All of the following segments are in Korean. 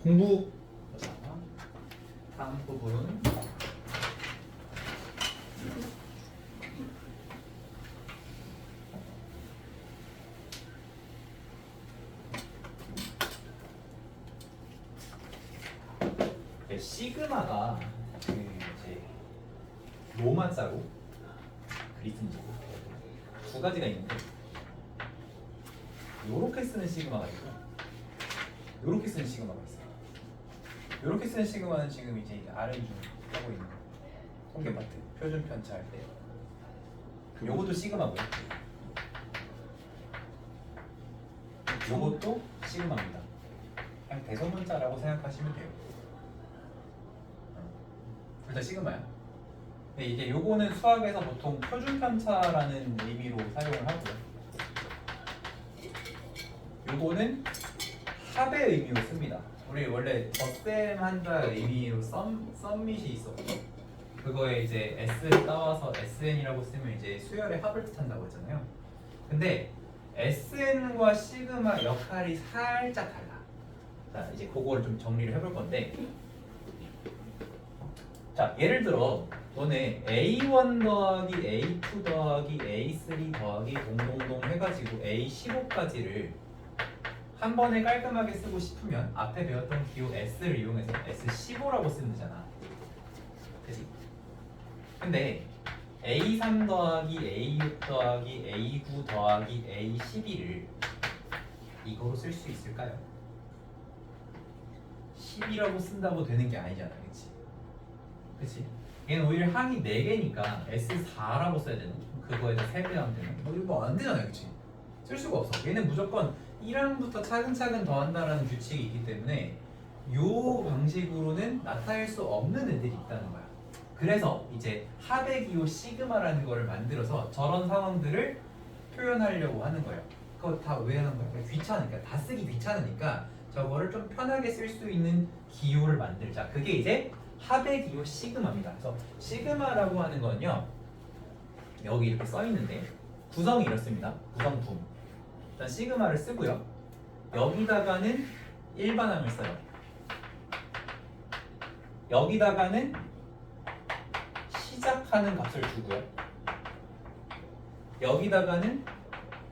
공부. 자, 다음 부분. 시그마가 그 이제 로마 자로 그리스인지고 두 가지가 있는데 요렇게 쓰는 시그마가 있고 요렇게 쓰는 시그마가 있어요. 요렇게 쓰는 시그마는 지금 이제 R 중 하고 있는 통계 파트 표준 편차할 때 요것도 시그마고요. 요것도 시그마입니다. 그냥 대소문자라고 생각하시면 돼요. 일단 시그마야. 근데 이제 요거는 수학에서 보통 표준 편차라는 의미로 사용을 하고요. 요거는 합의 의미로 씁니다. 우리 원래 덧셈 한다 의미로 썸밋이 있었고 그거에 이제 s를 따와서 sn이라고 쓰면 이제 수열의 합을 뜻한다고 했잖아요. 근데 sn과 시그마 역할이 살짝 달라. 자, 이제 그거를 좀 정리를 해볼 건데, 자, 예를 들어 너네 A1 더하기 A2 더하기 A3 더하기 동동동 해가지고 A15까지를 한 번에 깔끔하게 쓰고 싶으면 앞에 배웠던 기호 S를 이용해서 S15라고 쓰면 되잖아. 그치? 근데 A3 더하기 A6 더하기 A9 더하기 A12를 이거로 쓸 수 있을까요? 10이라고 쓴다고 되는 게 아니잖아. 그치? 그치? 얘는 오히려 항이 4개니까 S4라고 써야 되는 그거에다 3배 하면 되는 뭐 이거 안 되잖아요. 그치? 쓸 수가 없어. 얘는 무조건 1항부터 차근차근 더한다라는 규칙이 있기 때문에 요 방식으로는 나타낼 수 없는 애들이 있다는 거야. 그래서 이제 합의 기호 시그마라는 거를 만들어서 저런 상황들을 표현하려고 하는 거예요. 그거 다 왜 하는 거야? 귀찮으니까. 다 쓰기 귀찮으니까 저거를 좀 편하게 쓸 수 있는 기호를 만들자. 그게 이제 합의 기호 시그마입니다. 그래서 시그마라고 하는 건요, 여기 이렇게 써 있는데 구성이 이렇습니다. 구성품. 일단 시그마를 쓰고요. 여기다가는 일반항을 써요. 여기다가는 시작하는 값을 주고요. 여기다가는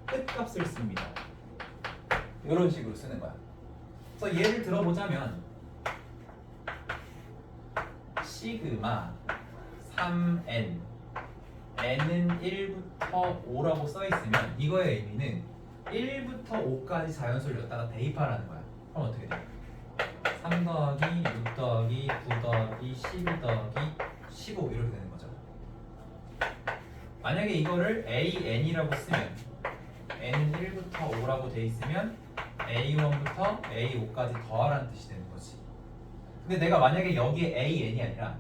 끝값을 씁니다. 이런 식으로 쓰는 거야. 그래서 예를 들어보자면 시그마 3n n은 1부터 5라고 써있으면 이거의 의미는 1부터 5까지 자연수를 여기다가 대입하라는 거야. 그럼 어떻게 돼? 3 더하기 6 더하기 9 더하기 12 더하기 15 이렇게 되는 거죠. 만약에 이거를 an이라고 쓰면 n은 1부터 5라고 돼 있으면 a1부터 a5까지 더하라는 뜻이 되는 거지. 근데 내가 만약에 여기에 an이 아니라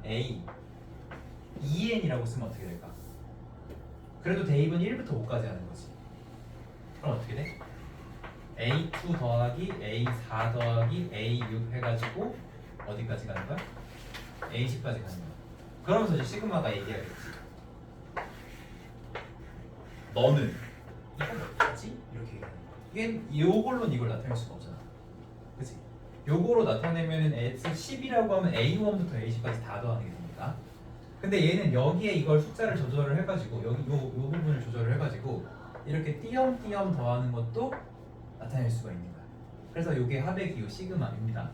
a2n이라고 쓰면 어떻게 될까? 그래도 대입은 1부터 5까지 하는 거지. 그럼 어떻게 돼? A2 더하기 A4 더하기 A6 해가지고 어디까지 가는 거야? A10까지 가는 거야. 그러면서 이제 시그마가 얘기하겠지. 너는 이걸 어떡하지? 이렇게 얘기하는 거야. 요걸로는 이걸 나타낼 수가 없잖아. 그치? 요거로 나타내면은 S10이라고 하면 A1부터 A10까지 다 더하는 게 됩니다. 근데 얘는 여기에 이걸 숫자를 조절을 해가지고 여기 요 부분을 조절을 해가지고 이렇게 띄엄띄엄 더하는 것도 나타낼 수가 있는 거야. 그래서 이게 합의 기호 시그마입니다.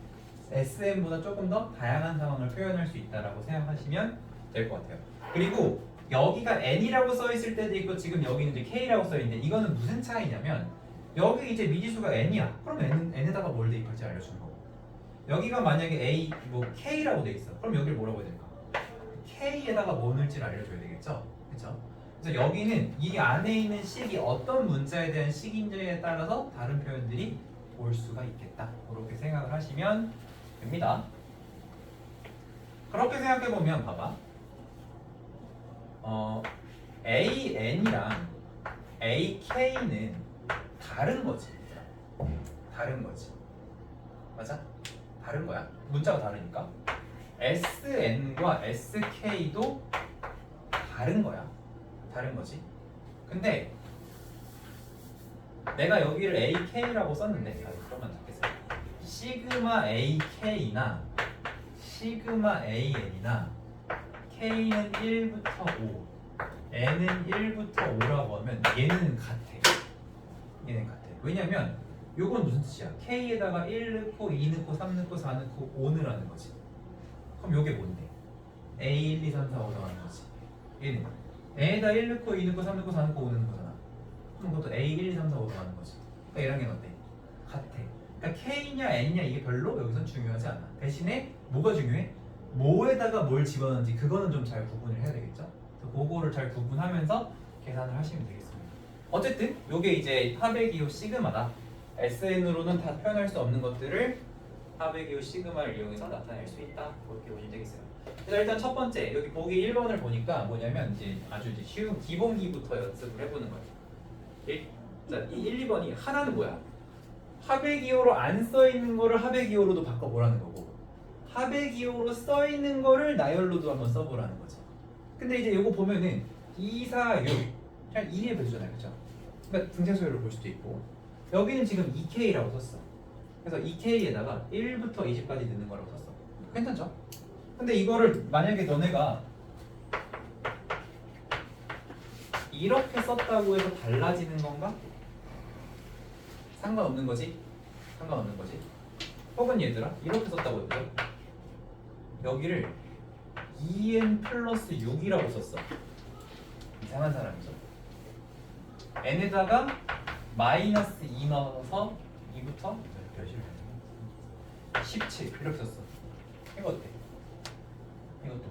SM보다 조금 더 다양한 상황을 표현할 수 있다라고 생각하시면 될 것 같아요. 그리고 여기가 N이라고 써 있을 때도 있고 지금 여기는 이제 K라고 써 있는데 이거는 무슨 차이냐면 여기 이제 미지수가 N이야. 그럼 N에다가 뭘 대입할지 알려주는 거고. 여기가 만약에 A 뭐 K라고 돼 있어. 그럼 여기를 뭐라고 해야 될까? K에다가 뭐 넣을지를 알려줘야 되겠죠. 그렇죠? 그래서 여기는 이 안에 있는 식이 어떤 문자에 대한 식인지에 따라서 다른 표현들이 올 수가 있겠다. 그렇게 생각을 하시면 됩니다. 그렇게 생각해 보면 봐봐. AN이랑 AK는 다른 거지. 다른 거지. 맞아? 다른 거야. 문자가 다르니까. SN과 SK도 다른 거야. 다른 거지. 근데 내가 여기를 AK라고 썼는데 그러면 좋겠어요. 시그마 AK나 시그마 AN이나 K는 1부터 5, N은 1부터 5라고 하면 얘는 같아. 얘는 같아. 왜냐면 요건 무슨 뜻이야? K에다가 1 넣고 2 넣고 3 넣고 4 넣고 5 넣으라는 거지. 그럼 요게 뭔데? A 1, 2, 3, 4, 5 더하는 거지. 얘는 N에다 1 넣고 2 넣고 3 넣고 4 넣고 5 넣는 거잖아. 그럼 그것도 A 1, 2, 3, 4, 5 더하는 거지. 그러니까 얘랑 얘는 어때? 같아. 그러니까 K냐 N냐 이게 별로 여기선 중요하지 않아. 대신에 뭐가 중요해? 뭐에다가 뭘 집어넣는지 그거는 좀 잘 구분을 해야 되겠죠? 그래서 그거를 잘 구분하면서 계산을 하시면 되겠습니다. 어쨌든 요게 이제 하백이후 시그마다. SN으로는 다 표현할 수 없는 것들을 하백이후 시그마를 이용해서 나타낼 수 있다. 그렇게 보시면 되겠어요. 그래서 일단 첫 번째 여기 보기 1번을 보니까 뭐냐면 이제 아주 이제 쉬운 기본기부터 연습을 해보는 거예요. 자, 이 1, 2번이 하나는 뭐야? 하백이호로 안 써있는 거를 하백이호로도 바꿔보라는 거고 하백이호로 써있는 거를 나열로도 한번 써보라는 거지. 근데 이제 이거 보면은 2, 4, 6 그냥 2의 배수잖아요, 그렇죠? 그러니까 등차수열을 볼 수도 있고 여기는 지금 2K라고 썼어. 그래서 2K에다가 1부터 20까지 넣는 거라고 썼어. 괜찮죠? 근데 이거를 만약에 너네가 이렇게 썼다고 해서 달라지는 건가? 상관없는 거지? 상관없는 거지? 혹은 얘들아 이렇게 썼다고 해보죠. 여기를 2n 플러스 6이라고 썼어. 이상한 사람이죠. n에다가 마이너스 2 넣어서 2부터 몇이를 17 이렇게 썼어. 이거 어때? 이것도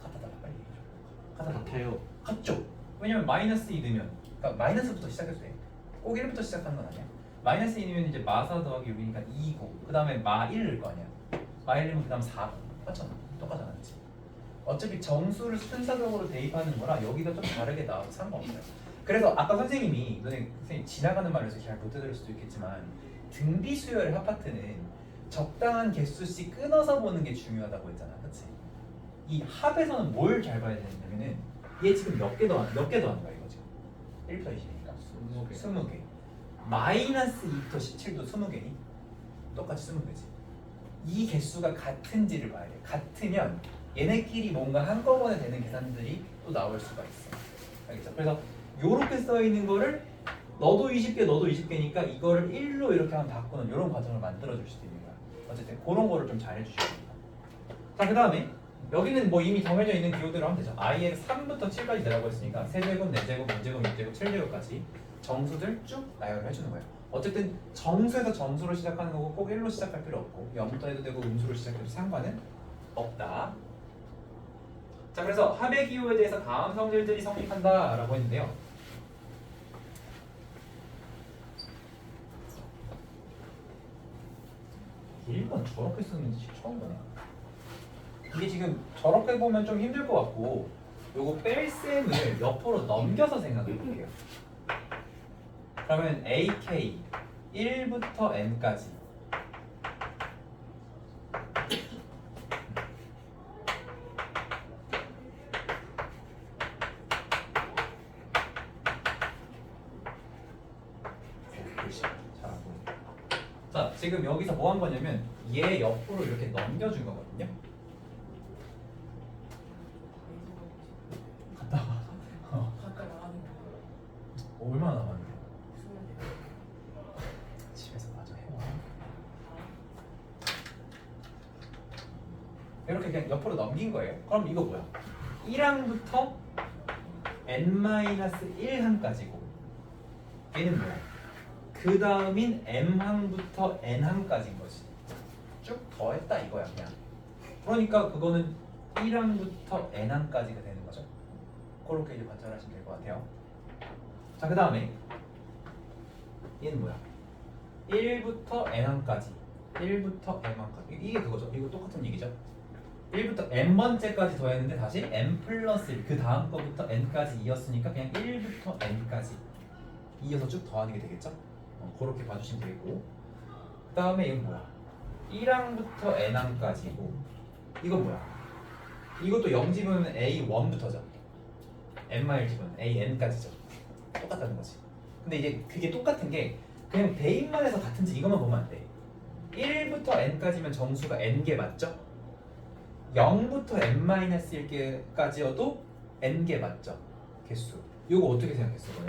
갖다 달라 빨리 얘기해줘. 갖다 같아요. 같죠? 왜냐면 마이너스 2 넣으면 그러니까 마이너스부터 시작해도 돼. 꼭 1부터 시작하는 건 아니야. 마이너스 2 넣으면 이제 마4 더하기 6이니까 2고 그 다음에 마1 넣을 거 아니야. 마1 넣으면 그 다음 4고 맞잖아. 똑같잖아. 그치? 어차피 정수를 순서적으로 대입하는 거라 여기가 좀 다르게 나와도 상관없어요. 그래서 아까 선생님이 선생님 지나가는 말에서 잘 못 들을 수도 있겠지만 등비 수열의 합파트는 적당한 개수씩 끊어서 보는 게 중요하다고 했잖아. 그치? 이 합에서는 뭘 잘 봐야 되냐면은 얘 지금 몇 개 더한 거야 이거 지금 1부터 20이니까 20개 마이너스 2부터 17도 20개니? 똑같이 20개지. 이 개수가 같은지를 봐야 돼. 같으면 얘네끼리 뭔가 한꺼번에 되는 계산들이 또 나올 수가 있어. 알겠죠? 그래서 요렇게 써있는 거를 너도 20개 너도 20개니까 이거를 1로 이렇게 한번 바꾸는 이런 과정을 만들어줄 수도 있는 거야. 어쨌든 그런 거를 좀 잘 해주셔야 됩니다. 자, 그 다음에 여기는 뭐 이미 정해져 있는 기호대로 하면 되죠. i의 3부터 7까지 내라고 했으니까 세제곱, 네제곱, 5제곱, 6제곱, 7제곱까지 정수들 쭉 나열을 해주는 거예요. 어쨌든 정수에서 정수로 시작하는 거고 꼭 1로 시작할 필요 없고 0부터 해도 되고 음수로 시작해도 상관은 없다. 자, 그래서 합의 기호에 대해서 다음 성질들이 성립한다 라고 했는데요. 일본 저렇게 쓰는지 처음 보네. 이게 지금 저렇게 보면 좀 힘들 것 같고 요거 뺄셈을 옆으로 넘겨서 생각해 볼게요. 그러면 AK 1부터 N까지 자, 지금 여기서 뭐 한 거냐면 얘 옆으로 이렇게 넘겨준 거거든요. 갔다 와. 가까이 나가는 거. 얼마나 남았는데? 집에서 마저 해와. 이렇게 그냥 옆으로 넘긴 거예요. 그럼 이거 뭐야? 1항부터 n-1항까지고 얘는 뭐야? 그 다음인 m항부터 n항까지인 거지. 쭉 더했다 이거야 그냥. 그러니까 그거는 1항부터 n항까지가 되는 거죠. 그렇게 이제 관찰하시면 될 것 같아요. 자, 그 다음에 얘는 뭐야? 1부터 n항까지 1부터 m항까지 이게 그거죠. 이거 똑같은 얘기죠. 1부터 n번째까지 더했는데 다시 n 플러스 1 그 다음 거부터 n까지 이었으니까 그냥 1부터 n까지 이어서 쭉 더하는 게 되겠죠. 그렇게 봐주시면 되겠고 그 다음에 이건 뭐야? 1항부터 n항까지고 이건 뭐야? 이것도 0 집으면 a1부터죠. n-1 집으면 a-n까지죠. 똑같다는 거지. 근데 이제 그게 똑같은 게 그냥 대입만 해서 같은지 이것만 보면 안 돼. 0부터 n까지면 정수가 n개 맞죠? 0부터 n-1개까지여도 n개 맞죠? 개수. 이거 어떻게 생각했어요?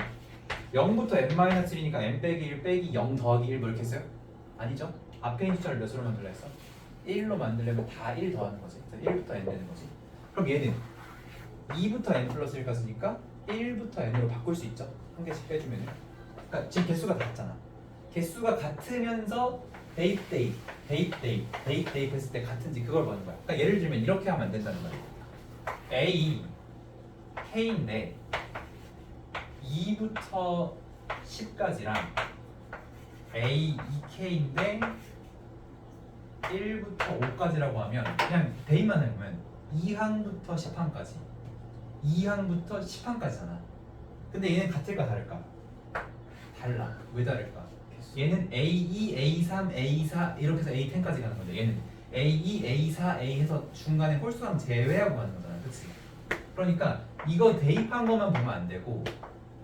0부터 n-1이니까 n 빼기 1 빼기 0 더하기 1 뭐 이렇게 했어요? 아니죠? 앞에 있는 숫자를 몇으로 만들라 했어? 1로 만들려면 다 1 더하는 거지. 그래서 1부터 n 되는 거지. 그럼 얘는 2부터 n 플러스 1가 쓰니까 1부터 n으로 바꿀 수 있죠? 한 개씩 빼주면. 그러니까 지금 개수가 같잖아. 개수가 같으면서 대입 했을 때 같은지 그걸 보는 거야. 그러니까 예를 들면 이렇게 하면 안 된다는 거야. A, K인데 2부터 10까지랑 A, 2K인데 1부터 5까지라고 하면 그냥 대입만 해보면 2항부터 10항까지 2항부터 10항까지잖아. 근데 얘는 같을까 다를까? 달라. 왜 다를까? 얘는 A2, A3, A4 이렇게 해서 A10까지 가는 건데 얘는 A2, A4, A 해서 중간에 홀수함 제외하고 가는 거잖아. 그치? 그러니까 이거 대입한 것만 보면 안 되고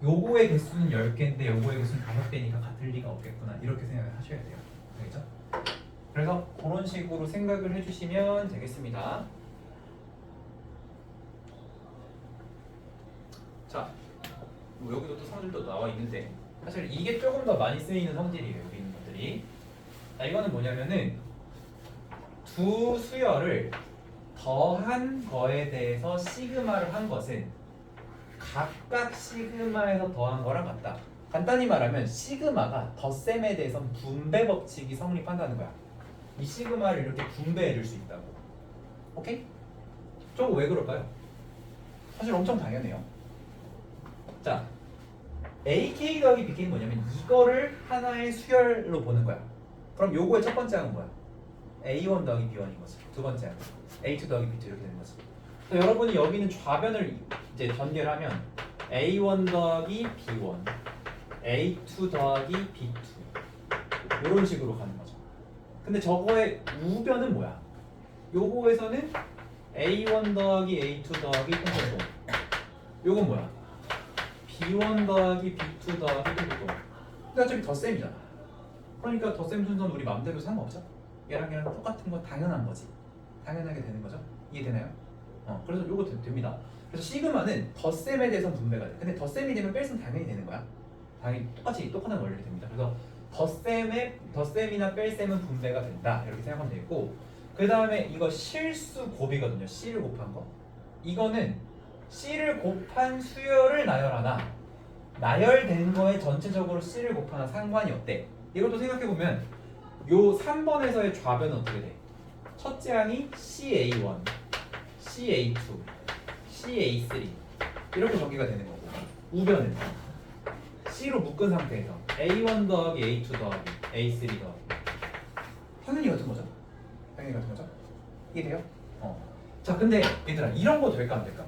요거의 개수는 10개인데 요거의 개수는 5개니까 같을 리가 없겠구나 이렇게 생각을 하셔야 돼요. 알겠죠? 그래서 그런 식으로 생각을 해주시면 되겠습니다. 자, 뭐 여기도 또 성질도 나와 있는데 사실 이게 조금 더 많이 쓰이는 성질이에요. 여기 있는 것들이. 자, 이거는 뭐냐면은 두 수열을 더한 거에 대해서 시그마를 한 것은 각각 시그마에서 더한 거랑 같다. 간단히 말하면 시그마가 덧셈에 대해서는 분배 법칙이 성립한다는 거야. 이 시그마를 이렇게 분배해 줄 수 있다고. 오케이? 저거 왜 그럴까요? 사실 엄청 당연해요. 자, AK 더하기 BK는 뭐냐면 이거를 하나의 수열로 보는 거야. 그럼 요거의 첫 번째 항은 뭐야? A1 더하기 B1인 거지. 두 번째 항 A2 더하기 B2 이렇게 되는 거지. 그래서 여러분이 여기 있는 좌변을 이제 전개하면 A1 더하기 B1, A2 더하기 B2 이런 식으로 가는 거죠. 근데 저거의 우변은 뭐야? 요거에서는 A1 더하기 A2 더하기 통분동. 요건 뭐야? B1 더하기 B2 더하기 통분동. 근데 어차피 덧셈이잖아. 그러니까 덧셈 순서는 우리 마음대로 상관없죠? 얘랑 똑같은 거 당연한 거지. 당연하게 되는 거죠. 이해되나요? 그래서 요거 됩니다. 그래서 시그마는 덧셈에 대해서는 분배가 돼. 근데 덧셈이 되면 뺄셈 당연히 되는 거야. 당연히 똑같은 원리가 됩니다. 그래서 덧셈이나 뺄셈은 분배가 된다. 이렇게 생각하면 되고, 그 다음에 이거 실수 곱이거든요. C를 곱한 거. 이거는 C를 곱한 수열을 나열하나 나열된 거에 전체적으로 C를 곱하나 상관이 없대. 이것도 생각해보면 요 3번에서의 좌변은 어떻게 돼? 첫째 항이 CA1, CA2, CA3 이렇게 전개가 되는 거고, 우변은 C로 묶은 상태에서 A1 더하기 A2 더하기 A3 더하기 당연히 같은 거죠? 당연히 같은 거죠? 이해돼요? 자, 근데 얘들아 이런 거 될까 안 될까?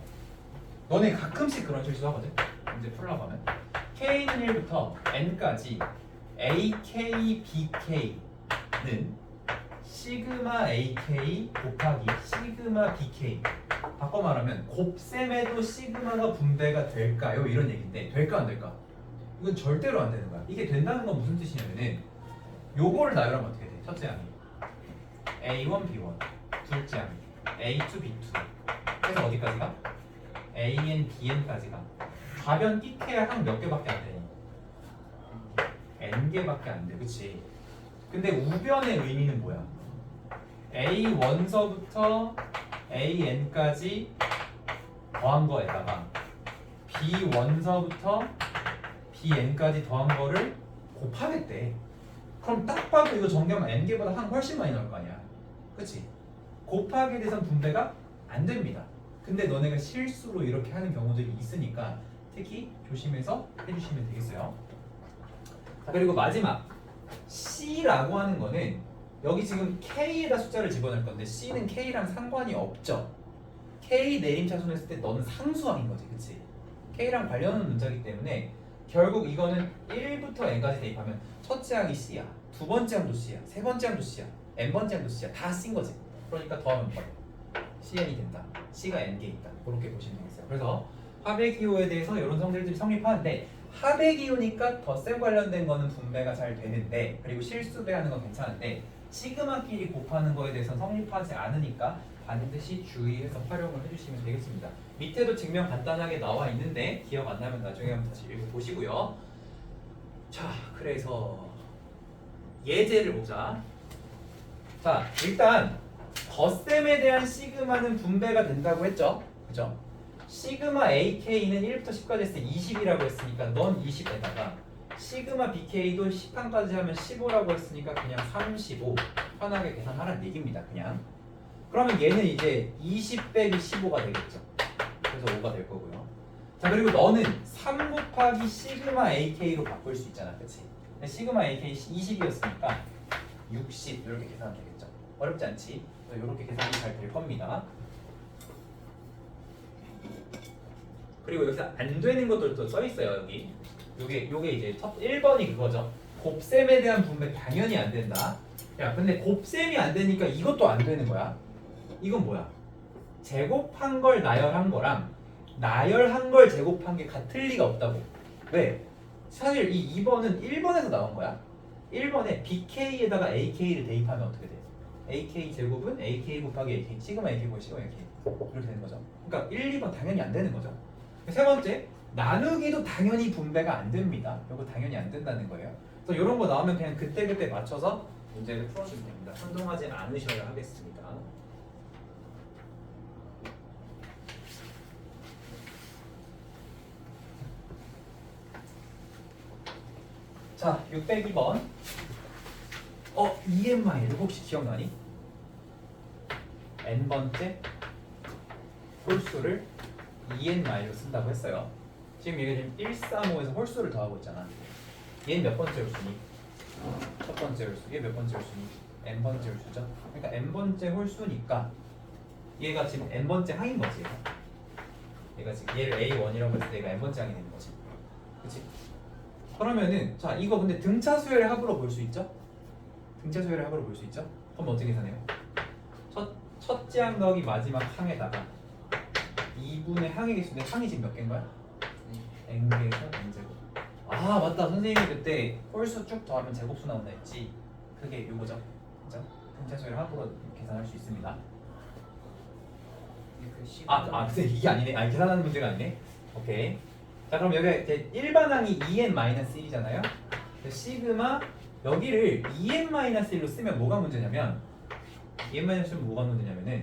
너네 가끔씩 그런 실수 하거든? 이제 풀라고 하면 K는 1부터 N까지 AK, BK는 시그마 AK 곱하기 시그마 BK 바꿔 말하면 곱셈에도 시그마가 분배가 될까요? 이런 얘기인데 될까 안 될까? 이건 절대로 안 되는 거야. 이게 된다는 건 무슨 뜻이냐면은 요거를 나열하면 어떻게 돼? 첫째 항이 A1, B1 둘째 항이 A2, B2 해서 어디까지가? AN, BN까지가 좌변 띠케야 항 몇 개밖에 안 되니? N개밖에 안 돼. 그치? 근데 우변의 의미는 뭐야? A1서부터 AN까지 더한 거에다가 B1서부터 BN까지 더한 거를 곱하겠대. 그럼 딱 봐도 이거 정리하면 N개보다 한 훨씬 많이 나올 거 아니야. 그치? 곱하기에 대해서는 분배가 안 됩니다. 근데 너네가 실수로 이렇게 하는 경우들이 있으니까 특히 조심해서 해주시면 되겠어요. 자, 그리고 마지막 C라고 하는 거는 여기 지금 K에다 숫자를 집어넣을 건데 C는 K랑 상관이 없죠. K 내림차순 했을 때 너는 상수항인 거지. 그치? K랑 관련한 문자이기 때문에 결국 이거는 1부터 N까지 대입하면 첫째 항이 C야, 두 번째 항도 C야, 세 번째 항도 C야, N번째 항도 C야. 다 C인 거지. 그러니까 더하면 뭐야? CN이 된다. C가 N개 있다. 그렇게 보시면 되겠어요. 그래서 화배기호에 대해서 이런 성질들이 성립하는데 화배기호니까 덧셈 관련된 거는 분배가 잘 되는데, 그리고 실수 배하는 건 괜찮은데 시그마끼리 곱하는 거에 대해서는 성립하지 않으니까 반드시 주의해서 활용을 해주시면 되겠습니다. 밑에도 증명 간단하게 나와 있는데 기억 안 나면 나중에 한번 다시 읽어보시고요. 자, 그래서 예제를 보자. 자, 일단 덧셈에 대한 시그마는 분배가 된다고 했죠? 그죠? 시그마 AK는 1부터 10까지 했을 때 20이라고 했으니까 넌 20에다가 시그마 BK도 10칸까지 하면 15라고 했으니까 그냥 35 편하게 계산하라는 얘기입니다. 그냥 그러면 얘는 이제 20 빼기 15가 되겠죠. 그래서 5가 될 거고요. 자, 그리고 너는 3 곱하기 시그마 AK로 바꿀 수 있잖아. 그치? 시그마 AK 20이었으니까 60 이렇게 계산하면 되겠죠. 어렵지 않지? 이렇게 계산이 잘 될 겁니다. 그리고 여기서 안 되는 것들도 써 있어요. 여기 요게 이제 첫 1번이 그거죠. 곱셈에 대한 분배 당연히 안 된다. 야, 근데 곱셈이 안 되니까 이것도 안 되는 거야. 이건 뭐야? 제곱한 걸 나열한 거랑 나열한 걸 제곱한 게 같을 리가 없다고. 왜? 사실 이 2번은 1번에서 나온 거야. 1번에 BK에다가 AK를 대입하면 어떻게 돼? AK 제곱은 AK 곱하기 AK, 시그마 AK 곱하기 시그마 AK 이렇게 되는 거죠. 그러니까 1, 2번 당연히 안 되는 거죠. 세 번째, 나누기도 당연히 분배가 안 됩니다. 이거 당연히 안 된다는 거예요. 그래서 이런 거 나오면 그냥 그때그때 맞춰서 문제를 풀어주면 됩니다. 혼동하지 않으셔야 하겠습니다. 자, 602번. EMI를 혹시 기억나니? n번째 홀수를 ENI로 쓴다고 했어요. 지금 얘가 지금 135에서 홀수를 더하고 있잖아. 얘는 몇 번째 홀수니? 첫 번째 홀수. 얘 몇 번째 홀수니? n번째 홀수죠. 그러니까 n번째 홀수니까 얘가 지금 n번째 항인 거지. 얘가 지금 얘를 A1이라고 했을 때 얘가 n번째 항이 되는 거지. 그치? 그러면은 자, 이거 근데 등차 수열의 합으로 볼 수 있죠? 등차 수열의 합으로 볼 수 있죠? 그럼 어떻게 계산해요? 첫째 항 더하기 마지막 항에다가 2분의 항의 개수인데 항이 지금 몇 개인 거야? n개에서 n제곱. 아, 맞다. 선생님이 그때 홀수 쭉 더하면 제곱수 나온다 했지. 그게 요거죠. 그죠? 등차 수열의 합으로 계산할 수 있습니다. 근데 이게 아니네. 아니, 계산하는 문제가 아니네. 오케이. 자, 그럼 여기 이제 일반항이 2n-1이잖아요. 시그마 여기를 2n-1로 쓰면 뭐가 문제냐면 쓰면 뭐가 문제냐면은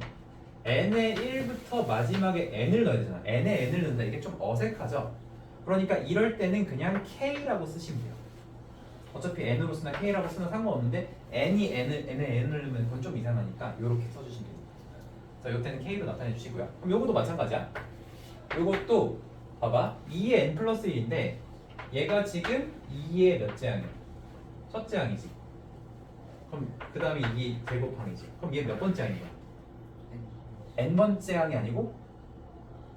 n의 1부터 마지막에 n을 넣어야 되잖아. n에 n을 넣는다. 이게 좀 어색하죠. 그러니까 이럴 때는 그냥 k라고 쓰시면 돼요. 어차피 n으로 쓰나 k라고 쓰나 상관없는데 n에 n을 넣으면 그건 좀 이상하니까 이렇게 써주시면 됩니다. 자, 이때는 k로 나타내 주시고요. 그럼 요것도 마찬가지야. 요것도 봐봐. 2의 n 플러스 1인데 얘가 지금 2의 몇째 항이야? 첫째 항이지. 그럼 그 다음에 이게 제곱항이지. 그럼 얘 몇 번째 항인 거야? n번째 항이 아니고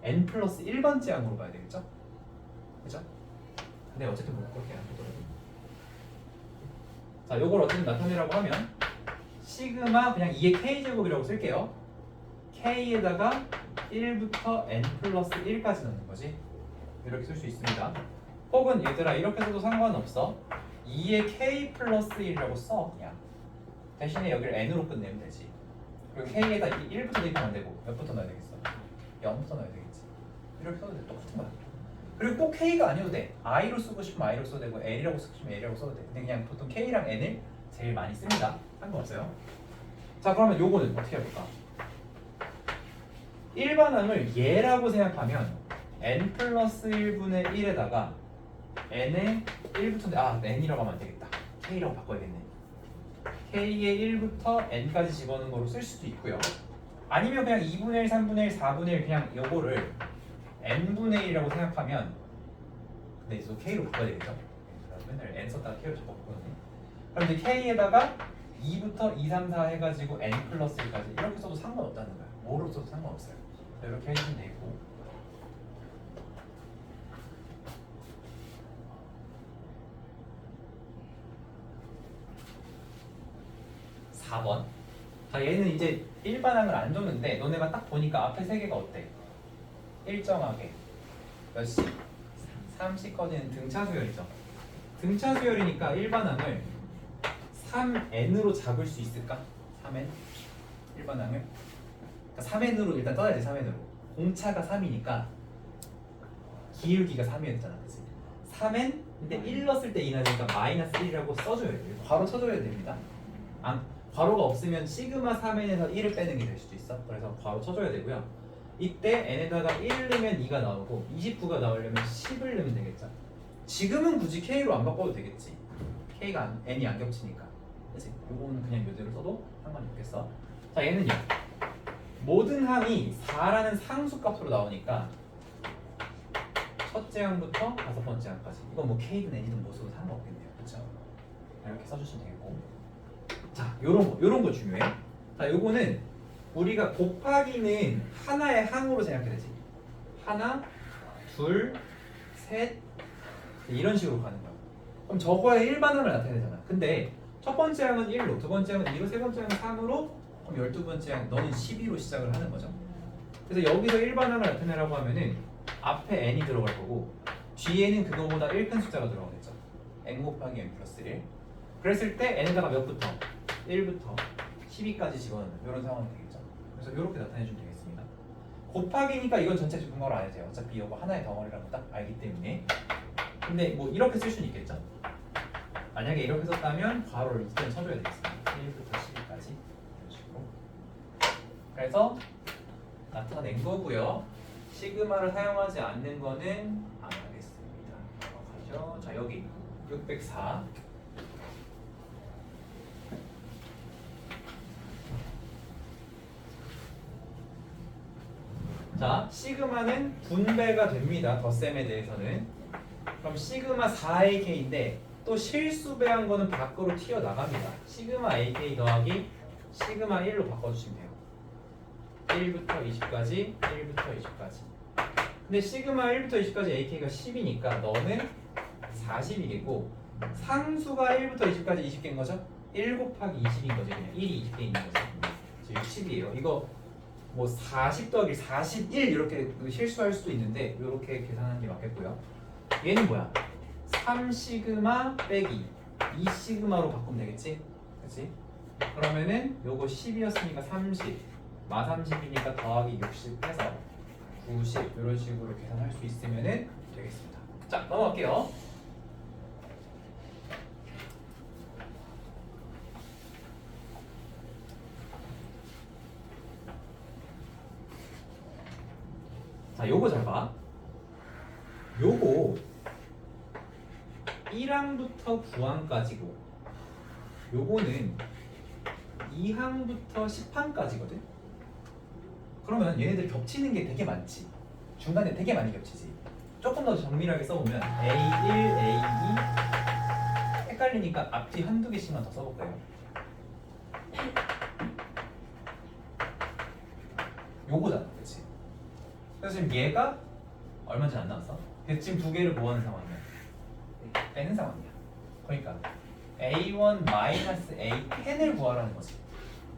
n 플러스 1번째 항으로 봐야 되겠죠? 그죠? 근데 어쨌든 뭐 그렇게 안 되더라고. 자, 요걸 어쨌든 나타내라고 하면 시그마 그냥 2의 k제곱이라고 쓸게요. k에다가 1부터 n 플러스 1까지 넣는 거지. 이렇게 쓸 수 있습니다. 혹은 얘들아 이렇게 써도 상관없어. 2의 k 플러스 1이라고 써 그냥. 대신에 여기를 n으로 끝내면 되지. 그리고 k에다 1부터 대입하면 안 되고 몇부터 넣어야 되겠어? 0부터 넣어야 되겠지. 이렇게 써도 돼. 똑같은 거야. 그리고 꼭 k가 아니어도 돼. i로 쓰고 싶으면 i로 써도 되고 l이라고 쓰고 싶으면 l이라고 써도 돼. 근데 그냥 보통 k랑 n을 제일 많이 씁니다. 상관없어요. 자, 그러면 요거는 어떻게 해볼까? 일반항을 얘라고 생각하면 n 플러스 1분의 1에다가 n의 1부터 n이라고 하면 안 되겠다. k라고 바꿔야겠네. k의 1부터 n까지 집어넣은 거로 쓸 수도 있고요. 아니면 그냥 2분의 1, 3분의 1, 4분의 1 그냥 요거를 n분의 1이라고 생각하면 근데 이제 k로 바꿔야 되겠죠? 맨날 n 썼다가 k로 자꾸 바꾸거든요. 그럼 이제 k에다가 2부터 2, 3, 4 해가지고 n 플러스 1까지 이렇게 써도 상관없다는 거야. 뭐로 써도 상관없어요. 이렇게 해주면 되고 4번. 자, 얘는 이제 일반항을 안 줬는데 너네가 딱 보니까 앞에 세 개가 어때? 일정하게 몇씩? 3씩 커지는 등차 수열이죠. 등차 수열이니까 일반항을 3n으로 잡을 수 있을까? 3n? 일반항을? 그러니까 3n으로 일단 떠나야지. 3n으로 공차가 3이니까 기울기가 3이었잖아, 그치? 3n? 근데 1 넣었을 때 2 나니까 마이너스 1이라고 써줘야 돼요. 괄호 쳐줘야 됩니다. 괄호가 없으면 시그마 3n에서 1을 빼는 게 될 수도 있어. 그래서 괄호 쳐줘야 되고요. 이때 n에다가 1 넣으면 2가 나오고 29가 나오려면 10을 넣으면 되겠죠. 지금은 굳이 k로 안 바꿔도 되겠지. k가 n이 안 겹치니까. 그치? 요거는 그냥 이대로 써도 상관이 없겠어. 자, 얘는요. 모든 항이 4라는 상수값으로 나오니까 첫째 항부터 다섯 번째 항까지. 이건 뭐 k든 n이든 뭐 써도 상관없겠네요. 그렇죠? 이렇게 써주시면 되겠고. 자, 요런 거 중요해. 자, 요거는 우리가 곱하기는 하나의 항으로 생각해야 되지. 하나, 둘, 셋 이런 식으로 가는 거야. 그럼 저거의 일반항을 나타내잖아. 근데 첫 번째 항은 1로, 두 번째 항은 2로, 세 번째 항은 3으로, 그럼 12번째 항 너는 12로 시작을 하는 거죠. 그래서 여기서 일반항을 나타내라고 하면은 앞에 n이 들어갈 거고 뒤에는 그거보다 1 큰 숫자가 들어가겠죠. n 곱하기 n 플러스 1. 그랬을 때 n에다가 몇부터? 1부터 12까지 집어넣는 이런 상황이 되겠죠. 그래서 이렇게 나타내주면 되겠습니다. 곱하기니까 이건 전체 분모를 안 해도 돼요. 어차피 이거 하나의 덩어리라고 딱 알기 때문에. 근데 뭐 이렇게 쓸 수는 있겠죠. 만약에 이렇게 썼다면 괄호를 이때는 쳐줘야 되겠습니다. 1부터 12까지 이런 식으로. 그래서 나타낸 거고요. 시그마를 사용하지 않는 거는 안 하겠습니다. 넘어가죠. 자, 여기 604. 자, 시그마는 분배가 됩니다. 덧셈에 대해서는. 그럼 시그마 4ak인데 또 실수배한 거는 밖으로 튀어나갑니다. 시그마 ak 더하기 시그마 1로 바꿔주시면 돼요. 1부터 20까지, 1부터 20까지. 근데 시그마 1부터 20까지 ak가 10이니까 너는 40이겠고 상수가 1부터 20까지 20개인 거죠? 1 곱하기 20인 거죠. 그냥 1이 20개 있는 거죠. 60이에요. 이거 뭐 40 더하기 41 이렇게 실수할 수도 있는데 이렇게 계산하는 게 맞겠고요. 얘는 뭐야? 3 시그마 빼기 2 시그마로 바꾸면 되겠지? 그치? 그러면은 요거 10이었으니까 30 마 30이니까 더하기 60 해서 90 이런 식으로 계산할 수 있으면은 되겠습니다. 자, 넘어갈게요. 자, 요거 잘 봐. 요거 1항부터 9항까지고 요거는 2항부터 10항까지거든. 그러면 얘네들 겹치는 게 되게 많지. 중간에 되게 많이 겹치지. 조금 더 정밀하게 써보면 A1, A2 헷갈리니까 앞뒤 한두 개씩만 더 써볼까요? 요거잖아, 그치? 그래서 지금 얘가 얼마인지 안 나왔어? 그래서 지금 두 개를 모아는 상황이야. 빼는 상황이야. 그러니까 A1-A10을 구하라는 거지.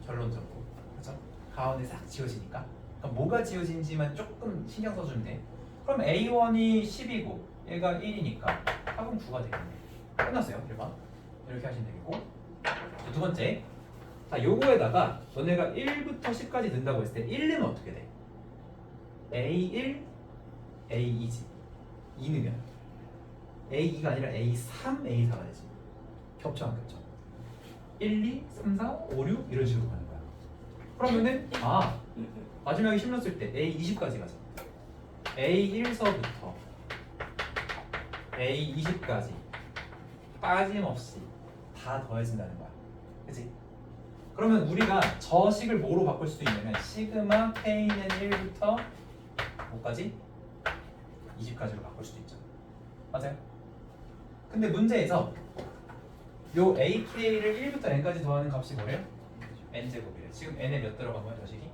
결론적으로. 그렇죠? 가운데 싹 지워지니까. 그럼 뭐가 지워진지만 조금 신경 써주면 돼. 그럼 A1이 10이고 얘가 1이니까 합은 9가 되겠네. 끝났어요. 1번. 이렇게 하시면 되겠고. 두 번째. 자, 요거에다가 너네가 1부터 10까지 든다고 했을 때 1 넣으면 어떻게 돼? A1, A2지. 2 넣으면 A2가 아니라 A3, A4가 되지. 겹쳐 안 겹쳐? 1, 2, 3, 4, 5, 6 이런 식으로 가는 거야. 그러면은 마지막에 10 넣었을 때 A20까지 가자. A1서부터 A20까지 빠짐없이 다 더해진다는 거야. 그치? 그러면 우리가 저 식을 뭐로 바꿀 수 있냐면 시그마 K는 1부터 뭐까지? 20까지로 바꿀 수도 있죠. 맞아요? 근데 문제에서 요 AK를 1부터 N까지 더하는 값이 뭐래요? N제곱이래. 지금 N에 몇 들어간 거야, 저 식이?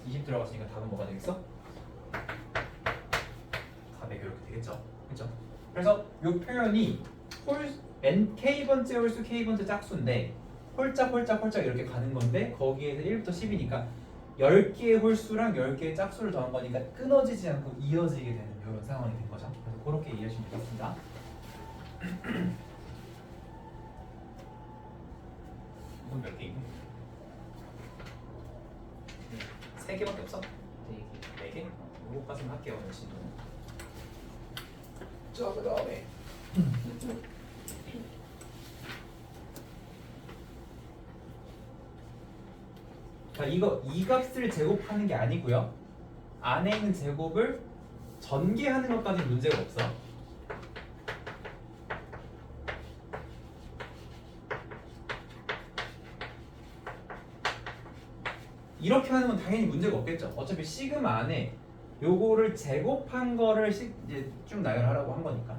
20 들어갔으니까 답은 뭐가 되겠어? 400 이렇게 되겠죠. 그렇죠? 그래서 요 표현이 Nk번째 홀수 K번째 짝수인데 홀짝 이렇게 가는 건데 거기에서 1부터 10이니까 10개의 홀수랑 10개의 짝수를 더한 거니까 끊어지지 않고 이어지게 되는 이런 상황이 된 거죠. 그래서 그렇게 이해하시면 되겠습니다. 이건 몇 개이고? 세 개밖에 없어? 네 개? 이거까지는 할게요. 열심히. 자, 그다음에 자, 이거 이 값을 제곱하는 게 아니고요. 안에 있는 제곱을 전개하는 것까지 문제가 없어. 이렇게 하는 건 당연히 문제가 없겠죠. 어차피 시그마 안에 요거를 제곱한 거를 이제 쭉 나열하라고 한 거니까.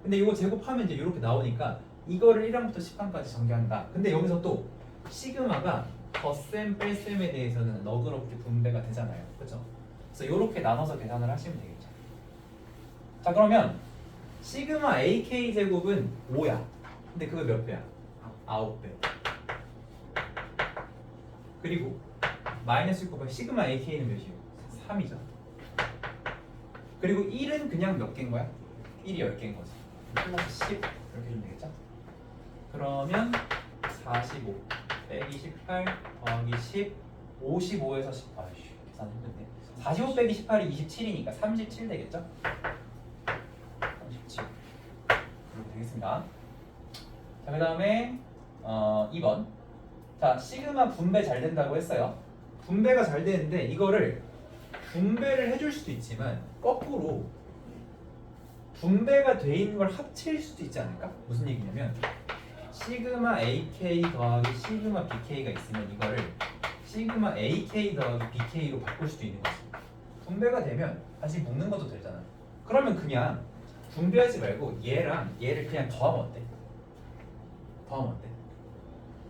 근데 이거 제곱하면 이제 이렇게 나오니까 이거를 1항부터 10항까지 전개한다. 근데 여기서 또 시그마가 덧셈 뺄셈에 대해서는 너그럽게 분배가 되잖아요. 그렇죠? 그래서 이렇게 나눠서 계산을 하시면 되겠죠. 자, 그러면 시그마 AK 제곱은 5야. 근데 그거 몇 배야? 9배. 그리고 마이너스 6곱하기 시그마 AK는 몇이에요? 3이죠. 그리고 1은 그냥 몇 개인 거야? 1이 10개인 거지. 플러스 10 이렇게 해주면 되겠죠? 그러면 45 빼기 18 더하기 10 55에서 10 아이씨 계산 힘든데 45 빼기 18이 27이니까 37 되겠죠? 37 이렇게 되겠습니다. 자, 그 다음에 2번. 자, 시그마 분배 잘 된다고 했어요. 분배가 잘 되는데 이거를 분배를 해줄 수도 있지만 거꾸로 분배가 돼 있는 걸 합칠 수도 있지 않을까? 무슨 얘기냐면 시그마 AK 더하기 시그마 BK가 있으면 이거를 시그마 AK 더하기 BK로 바꿀 수도 있는 거지. 분배가 되면 다시 묶는 것도 되잖아. 그러면 그냥 분배하지 말고 얘랑 얘를 그냥 더하면 어때? 더하면 어때?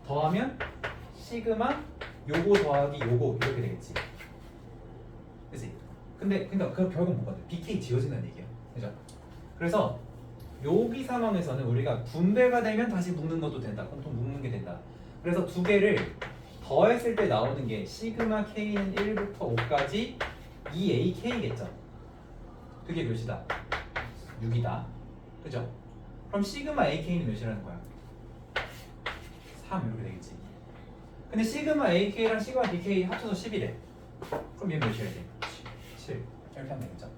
더하면 시그마 요거 더하기 요거 이렇게 되겠지. 그치? 근데 그 결국 뭐가 돼? BK 지워진다는 얘기야. 그죠? 그래서 여기 상황에서는 우리가 분배가 되면 다시 묶는 것도 된다. 공통 묶는 게 된다. 그래서 두 개를 더했을 때 나오는 게 시그마 K는 1부터 5까지 2AK겠죠? 그게 몇이다? 6이다. 그죠? 그럼 시그마 AK는 몇이라는 거야? 3 이렇게 되겠지. 근데 시그마 AK랑 시그마 BK 합쳐서 10이래. 그럼 얘 몇이어야 돼? 7 이렇게 하면 되겠죠?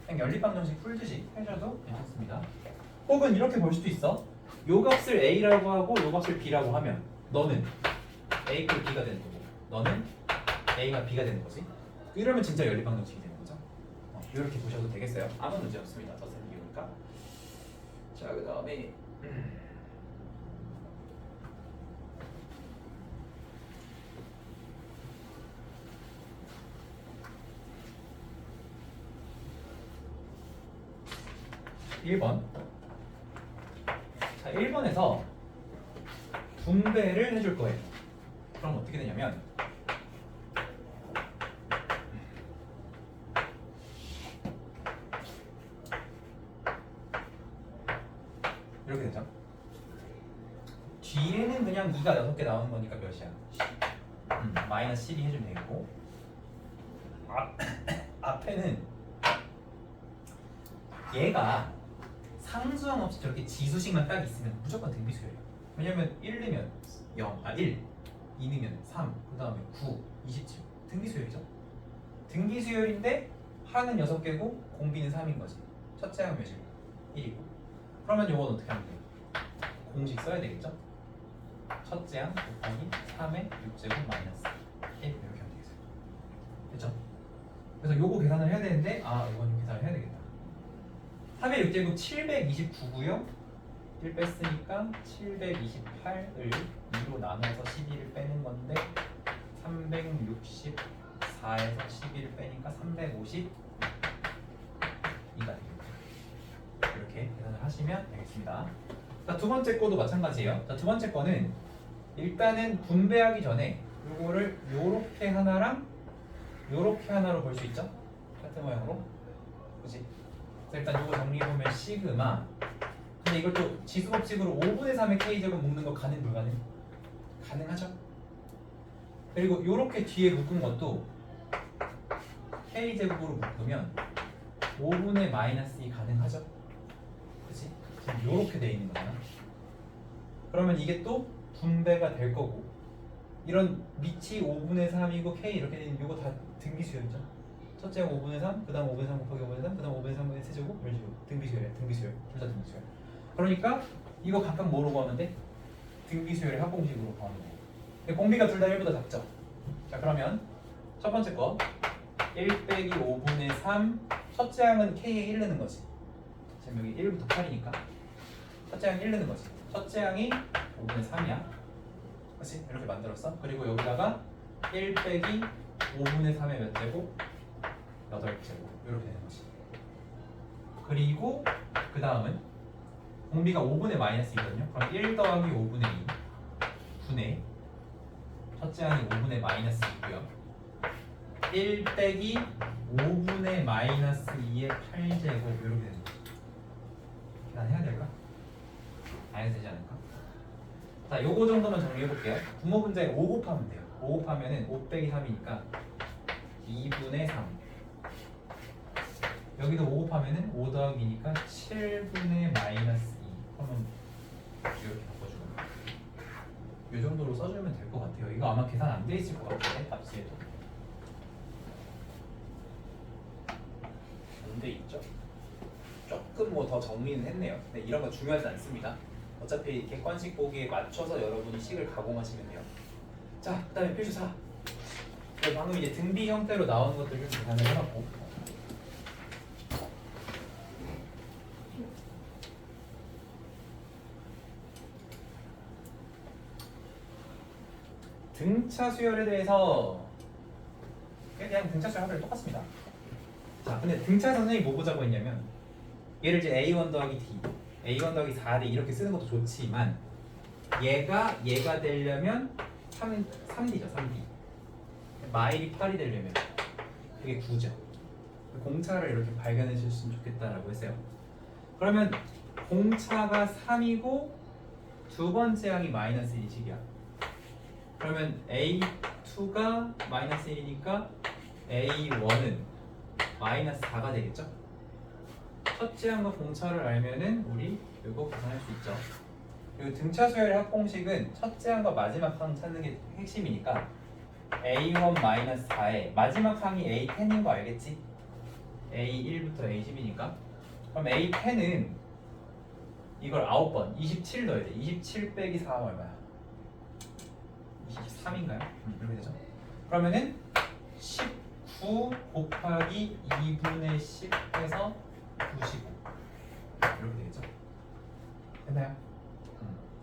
그냥 연립방정식 풀듯이 해줘도 괜찮습니다. 혹은 이렇게 볼 수도 있어. 요 값을 A라고 하고 요 값을 B라고 하면 너는 A가 B가 되는 거고 너는 A가 B가 되는 거지. 이러면 진짜 연립방정식이 되는 거죠. 이렇게 보셔도 되겠어요. 아무 문제 없습니다. 덧셈 이유니까. 자, 그 다음에 1번. 자, 1번에서 분배를 해줄 거예요. 그럼 어떻게 되냐면 이렇게 되죠. 뒤에는 그냥 2가 6개 나오는 거니까 몇이야? 마이너스 12 해주면 되겠고 앞에는 얘가 상수항 없이 저렇게 지수식만 딱 있으면 무조건 등비수열이야. 왜냐면 1 넣으면 0, 1, 2 넣으면 3, 그 다음에 9, 27 등비수열이죠. 등비수열인데 항은 6개고 공비는 3인 거지. 첫째 항은 몇이고? 1이고. 그러면 이건 어떻게 하면 돼? 공식 써야 되겠죠? 첫째 항 곱하기 3의 6제곱 마이너스 1 이렇게 하면 되겠어요. 됐죠? 그래서 요거 계산을 해야 되는데 이건 계산을 해야 되겠다. 3의 6제곱 729고요. 1 뺐으니까 728을 2로 나눠서 12를 빼는 건데 364에서 12를 빼니까 352가 됩니다. 이렇게 계산을 하시면 되겠습니다. 자, 두 번째 거도 마찬가지예요. 자, 두 번째 거는 일단은 분배하기 전에 요거를 요렇게 하나랑 요렇게 하나로 볼 수 있죠? 같은 모양으로. 그치? 일단 이거 정리해보면 시그마. 근데 이걸 또 지수법칙으로 5분의 3의 K제곱 묶는 거 가능 불가능? 가능하죠? 그리고 이렇게 뒤에 묶은 것도 K제곱으로 묶으면 5분의 마이너스 2 가능하죠? 그치? 지금 이렇게 돼 있는 거잖아. 그러면 이게 또 분배가 될 거고 이런 밑이 5분의 3이고 k 이렇게 되는 이거 다 등비수열이죠. 첫째가 5분의 3, 그 다음 5분의 3 곱하기 5분의 3, 그 다음 5분의 3분의 세제곱 이런 식으로 등비수열이야. 등비수열. 둘 다 등비수열. 그러니까 이거 각각 뭐로 구하면 돼? 등비수열의 합공식으로 구하면 돼. 근데 공비가 둘 다 1보다 작죠? 자 그러면 첫 번째 거 1 빼기 5분의 3 첫째 항은 k에 1 넣는 거지. 지금 여기 1부터 8이니까 첫째 항 1 넣는 거지. 첫째 항이 5분의 3이야. 그렇지? 이렇게 만들었어. 그리고 여기다가 1 빼기 5분의 3의 몇 제곱? 8제곱 이렇게 되는 거지. 그리고 그 다음은 공비가 5분의 마이너스 2거든요. 그럼 1 더하기 5분의 2 분의 첫째 항이 5분의 마이너스 2고요. 1 빼기 5분의 마이너스 2의 8제곱 이렇게 되는 거지. 계산해야 될까? 안 해도 되지 않을까? 자, 요거 정도만 정리해볼게요. 분모 분자에 5 곱하면 돼요. 5 곱하면은 5 빼기 3이니까 2분의 3. 여기도 5 곱하면은 5 더하기 2니까 7분의 마이너스 2. 그러면 이렇게 바꿔주면 요 정도로 써주면 될 것 같아요. 이거 아마 계산 안 돼 있을 것 같은데 답지에도 안 돼 있죠? 조금 뭐 더 정리는 했네요. 근데 이런 거 중요하지 않습니다. 어차피 객관식 보기에 맞춰서 여러분이 식을 가공하시면 돼요. 자, 그다음에 필수 4. 방금 이제 등비 형태로 나오는 것들 좀 계산을 해봤고, 등차 수열에 대해서 그냥 등차 수열 하기랑 똑같습니다. 자, 근데 등차 선생님이 뭐 보자고 했냐면 얘를 이제 a1 더하기 d, a1 더하기 4d 이렇게 쓰는 것도 좋지만 얘가 되려면 3d죠, 3d. 마일이 8이 되려면 그게 9죠. 공차를 이렇게 발견해 주셨으면 좋겠다라고 했어요. 그러면 공차가 3이고 두 번째 항이 마이너스 1식이야. 그러면 A2가 마이너스 1이니까 A1은 마이너스 4가 되겠죠? 첫째 항과 공차를 알면은 우리 이거 계산할 수 있죠. 그리고 등차 수열의 합공식은 첫째 항과 마지막 항 찾는 게 핵심이니까 A1 마이너스 4에 마지막 항이 A10인 거 알겠지? A1부터 A10이니까 그럼 A10은 이걸 9번 27 넣어야 돼. 27 빼기 4 얼마야? 23인가요? 이렇게 되죠. 그러면은 19 곱하기 2분의 10 해서 95 이렇게 되겠죠. 됐나요?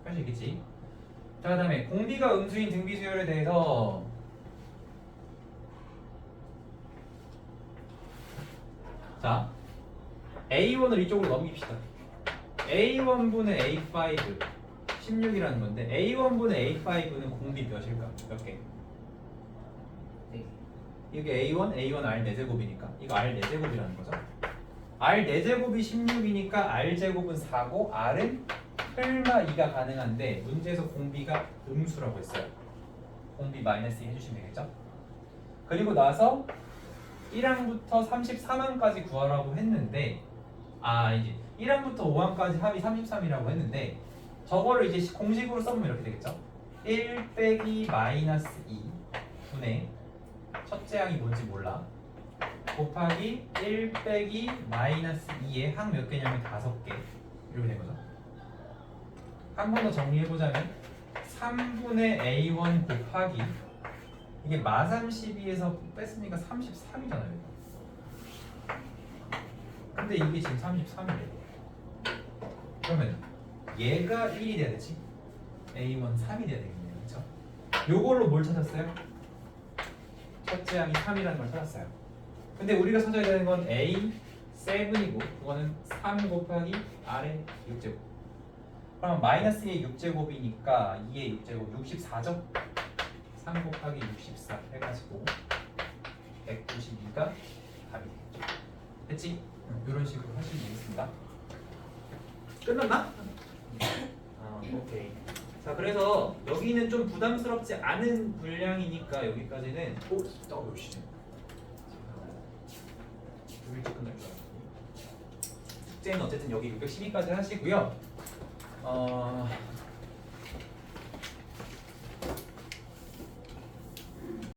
할 수 있겠지. 자, 그 다음에 공비가 음수인 등비 수열에 대해서 자, A1을 이쪽으로 넘깁시다. A1분의 A5 16이라는 건데 A1분의 A5는 공비 몇일까? 몇 개? 이게 A1, A1 R 4제곱이니까 이거 R 4제곱이라는 거죠. R 4제곱이 16이니까 R 제곱은 4고 R은 설마 2가 가능한데 문제에서 공비가 음수라고 했어요. 공비 마이너스 2 해주시면 되겠죠. 그리고 나서 1항부터 33항까지 구하라고 했는데 이제 1항부터 5항까지 합이 33이라고 했는데 저거를 이제 공식으로 써보면 이렇게 되겠죠. 1 빼기 마이너스 2 분의 첫째 항이 뭔지 몰라 곱하기 1 빼기 마이너스 2의 항 몇 개냐면 5개 이렇게 된 거죠. 한 번 더 정리해보자면 3분의 A1 곱하기 이게 마32에서 뺐으니까 33이잖아요. 근데 이게 지금 33이래. 그러면 얘가 1이 돼야 되지. A1 3이 돼야 되겠네요. 그렇죠? 요걸로 뭘 찾았어요? 첫째 항이 3이라는 걸 찾았어요. 근데 우리가 찾아야 되는 건 A7이고 그거는 3 곱하기 R의 6제곱. 그러면 마이너스 2의 6제곱이니까 2의 6제곱 64죠? 3 곱하기 64 해가지고 192가 답이 되겠죠. 됐지? 이런 식으로 하시면 되겠습니다. 끝났나? 오케이. 자, 그래서 여기는 좀 부담스럽지 않은 분량이니까 여기까지는 역시 좀 일찍 끝날 줄 알았고 숙제는 어쨌든 여기 612까지 하시고요.